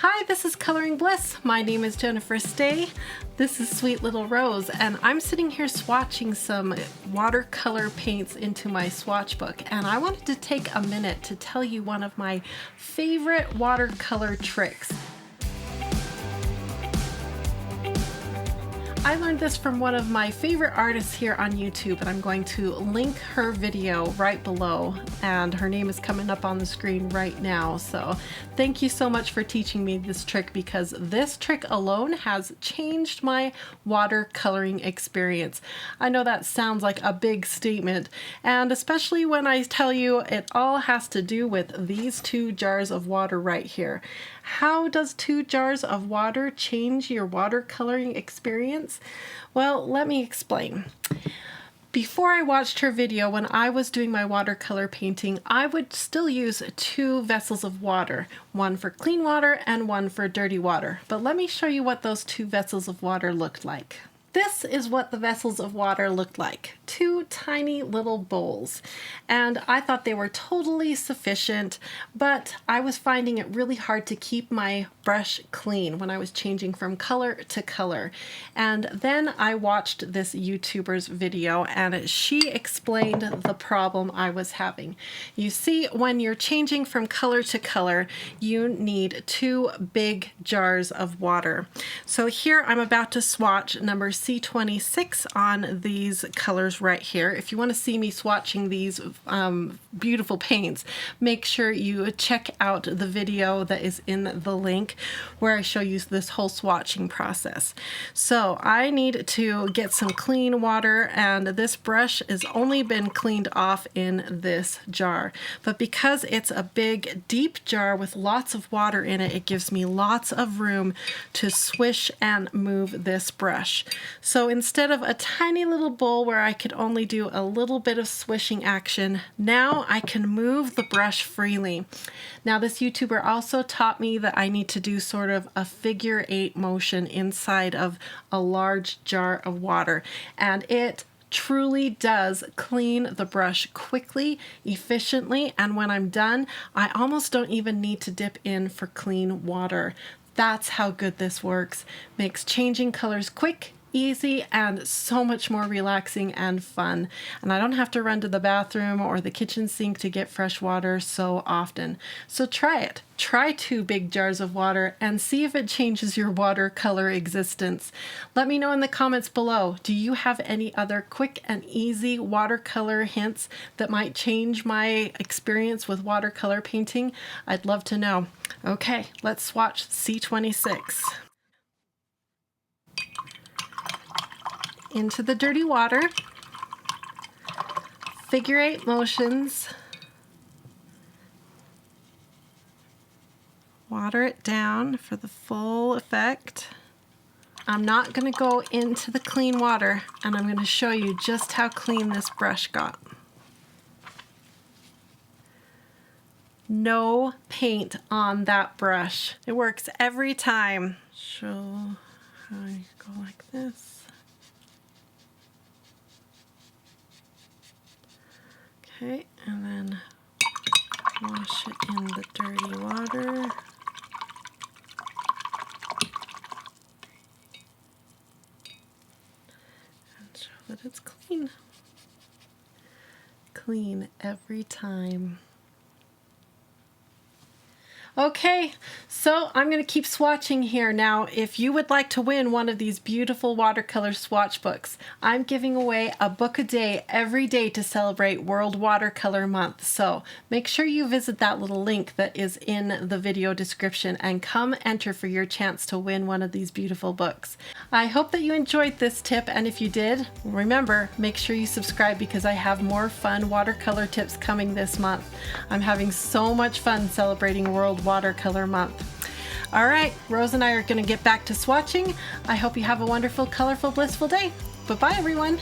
Hi, this is Coloring Bliss. My name is Jennifer Stay. This is Sweet Little Rose, and I'm sitting here swatching some watercolor paints into my swatch book, and I wanted to take a minute to tell you one of my favorite watercolor tricks. I learned this from one of my favorite artists here on YouTube, and I'm going to link her video right below, and her name is coming up on the screen right now. So thank you so much for teaching me this trick, because this trick alone has changed my watercoloring experience. I know that sounds like a big statement, and especially when I tell you it all has to do with these 2 jars of water right here. How does 2 jars of water change your watercoloring experience? Well, let me explain. Before I watched her video, when I was doing my watercolor painting, I would still use 2 vessels of water, one for clean water and one for dirty water. But let me show you what those 2 vessels of water looked like. This is what the vessels of water looked like. 2 tiny little bowls. And I thought they were totally sufficient, but I was finding it really hard to keep my brush clean when I was changing from color to color. And then I watched this YouTuber's video, and she explained the problem I was having. You see, when you're changing from color to color, you need 2 big jars of water. So here I'm about to swatch number C26 on these colors right here. If you want to see me swatching these beautiful paints, make sure you check out the video that is in the link where I show you this whole swatching process. So I need to get some clean water, and this brush has only been cleaned off in this jar. But because it's a big, deep jar with lots of water in it, it gives me lots of room to swish and move this brush. So instead of a tiny little bowl where I could only do a little bit of swishing action, now I can move the brush freely. Now, this YouTuber also taught me that I need to do sort of a figure 8 motion inside of a large jar of water, and it truly does clean the brush quickly, efficiently, and when I'm done, I almost don't even need to dip in for clean water. That's how good this works. Makes changing colors quick, easy, and so much more relaxing and fun. And I don't have to run to the bathroom or the kitchen sink to get fresh water so often. So try it. Try 2 big jars of water and see if it changes your watercolor existence. Let me know in the comments below. Do you have any other quick and easy watercolor hints that might change my experience with watercolor painting? I'd love to know. Okay, let's swatch C26. Into the dirty water, figure 8 motions, water it down for the full effect. I'm not going to go into the clean water, and I'm going to show you just how clean this brush got. No paint on that brush. It works every time. Show how you go like this. Okay, and then wash it in the dirty water. And show that it's clean. Clean every time. Okay, so I'm going to keep swatching here. Now, if you would like to win one of these beautiful watercolor swatch books, I'm giving away a book a day every day to celebrate World Watercolor Month. So make sure you visit that little link that is in the video description and come enter for your chance to win one of these beautiful books. I hope that you enjoyed this tip, and if you did, remember, make sure you subscribe, because I have more fun watercolor tips coming this month. I'm having so much fun celebrating World Watercolor Month. All right, Rose and I are going to get back to swatching. I hope you have a wonderful, colorful, blissful day. Bye-bye, everyone.